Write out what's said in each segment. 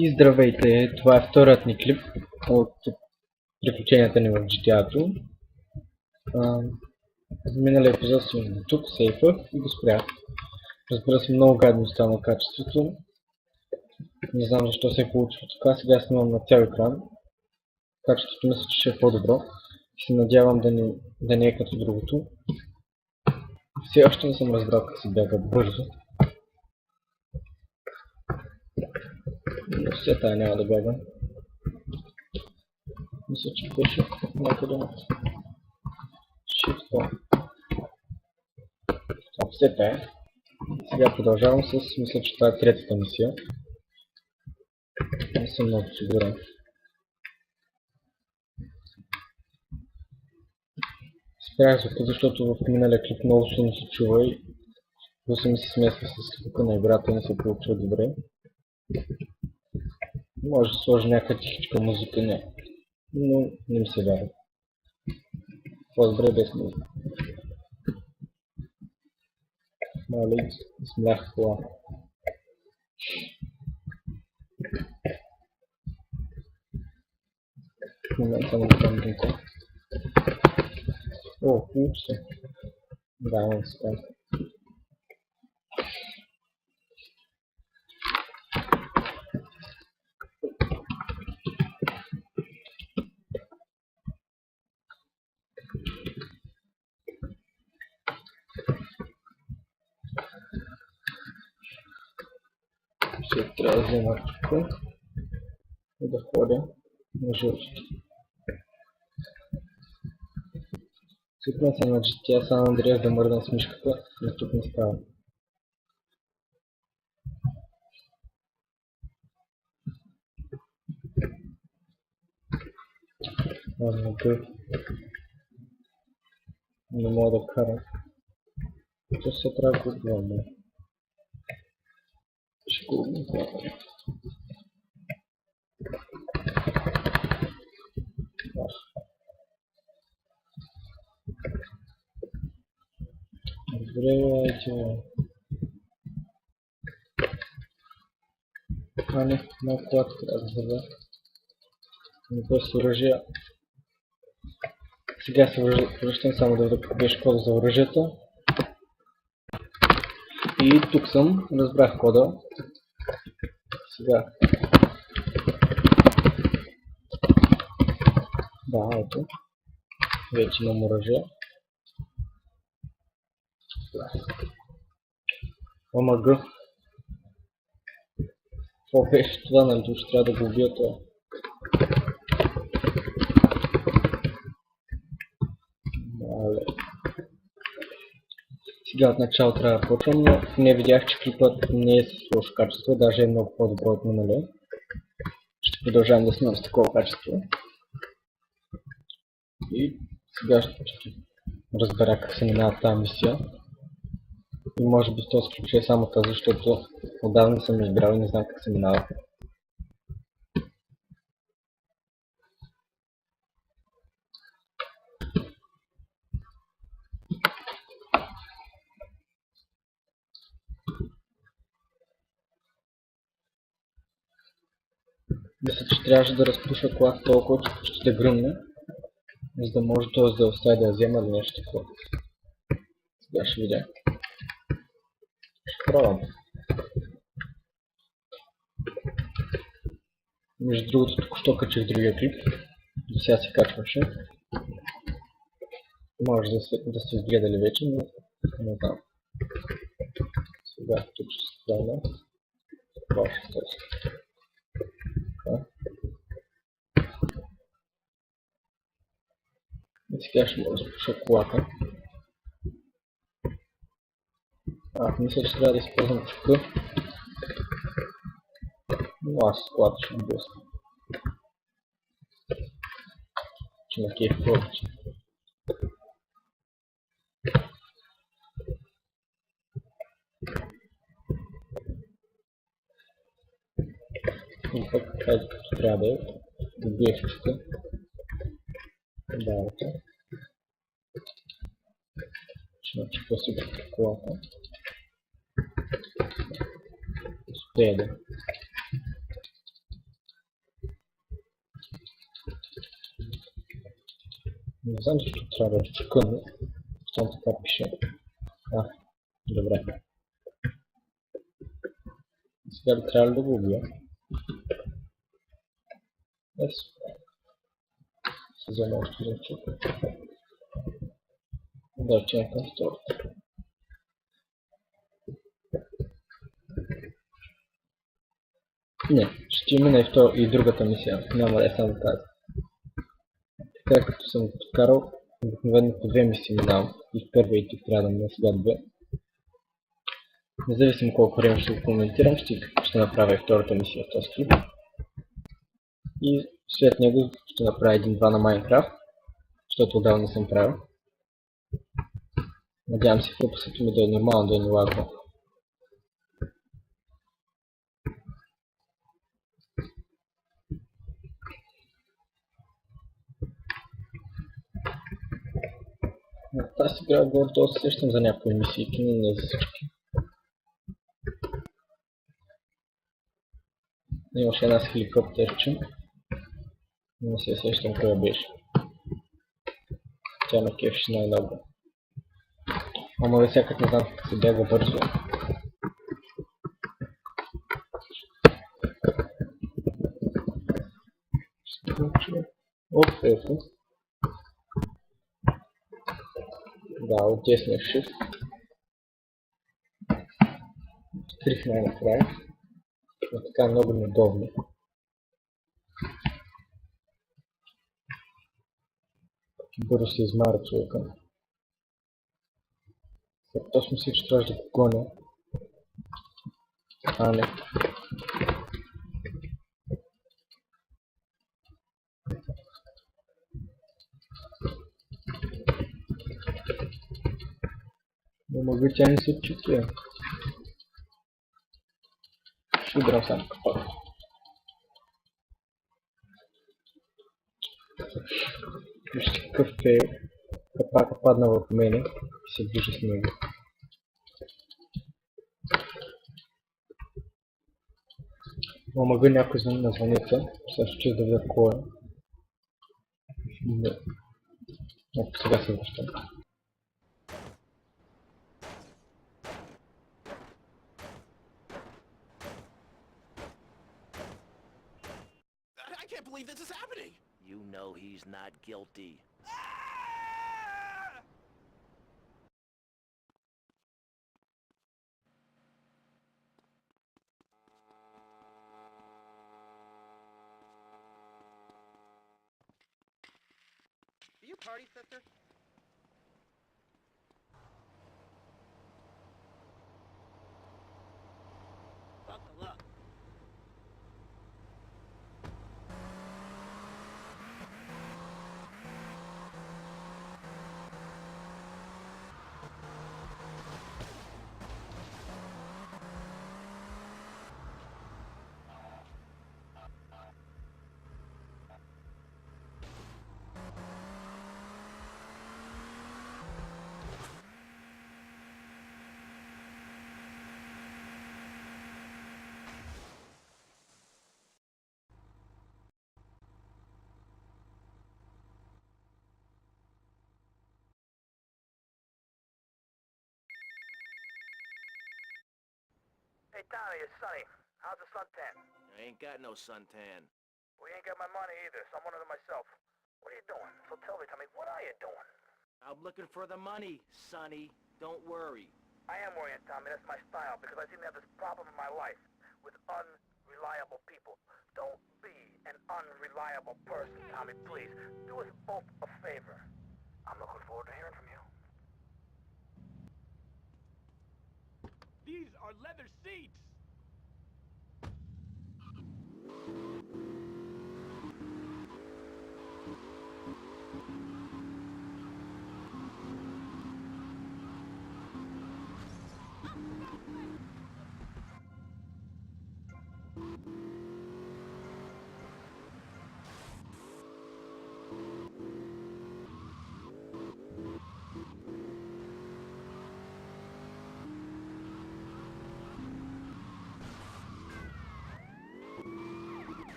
И здравейте, това е вторият ни клип от приключенията ни в GTA-то. В миналия епизод съм тук, сейфах и го спрях. Разбира се, много гадно стана качеството. Не знам защо се е получило така, сега снимам на цял екран. Качеството мисля, че ще е по-добро. И се надявам да не е като другото. Все още не съм разбрал как се бяга бързо. Но все тая няма да бягам. Мисля, че беше някъде на Shift. Все тая. Сега продължавам с, мисля, че това е третата мисия. Не съм много сигурен. Спрях звука, защото в миналия клип много силно се чува и се ми се смесва с звука на играта и не се получва добре. Може да сложа някаква тихичка музика, но не ми се вярва. По-добре без музика. Мале, смлях кола. В момента не знам дънка. О, получи се. Да, не се казва. Ще трябва да взема тук и да ходя на жълтото. Цъкна се на GTA San Andreas да мърдам с мишката, но тук не става. Не мога да карам. То се трябва да го главам. Ще го главам. Добре, не, малко колата трябва да вървя. Но без оръжия. Сега се връщам само да видя беше кода за оръжията. И тук съм, разбрах кода. Сега. Да, ето. Вече имам оръжие. ОМГ. Какво беше това, нали? Ще трябва да го убия това. Мале. Сега от начало трябва да почвам, но не видях, че клипът не е с лошо качество, даже е много по-добро от миналия. Ще продължавам да снимам с такова качество. И сега ще разбера как се минава тази мисия. И може би с този ключ е само тази, защото отдавна съм играл и не знам как се минава. Мисля, че трябваше да разпуша колата толкова, че почти да гръмне, за да може този да остави да я взема или нещо такова. Сега ще видя. Ще пробвам. Между другото, току-що качих другия клип. До сега се качваше. Може да сте изгледали вече, но не знам. Сега тук ще се правя. Това ще стане. И сега ще мога да запуша колата. Мисля, че трябва да използвам чука. Но аз с колата ще блъскам. Че на кейф повече. И пък, хайде като трябва да е, да биеш чука. Да, ето. Ще начупа си колата. Успея да. Не знам защо трябва да чукъна. Щом така пише. Добре. Сега ли трябва ли да го убия? Се взема още един чук. Да, че към втората. Не, ще мина и другата мисия. Няма да е само тази. Така като съм подкарал, обикновено по две мисии минавам. И в първия и тук трябва да мина сега две. Независимо колко време ще го коментирам, ще направя и втората мисия в този клип. И след него ще направя един-два на Майнкрафт, защото отдавна не съм правил. Надявам се фокусът ми да е нормално, да е не лагва. В тази игра горе-долу се сещам за някои мисии, но не за всички. Имаше една с хеликоптерче. Не се сещам коя беше. Тя ме кефеше най-много. Ама да сякаш не знам как се бяга бързо. Оп, ето. Да, от десния shift. Трих най-накрая. Но така е много неудобно. Бързо се измаря човека. Точно си, че трябваше да го гоня. Не. Но може би тя не се чути. Ще удрям сам капак. Вижте какъв е капака падна в мене и се движи с него. Но мога някой на звънеца, също че да видя кой е. Не. Ето сега се връщам. I can't believe this is happening! You know he's not guilty. Do you party, sister? Buckle up. Hey, Tommy, it's Sonny. How's the suntan? I ain't got no suntan. We ain't got my money either, so I'm one of them myself. What are you doing? So tell me, Tommy, what are you doing? I'm looking for the money, Sonny. Don't worry. I am worrying, Tommy. That's my style, because I seem to have this problem in my life with unreliable people. Don't be an unreliable person, Tommy, please. Do us both a favor. I'm looking forward to hearing from you. These are leather seats!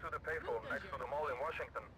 to the payphone next to the mall in Washington.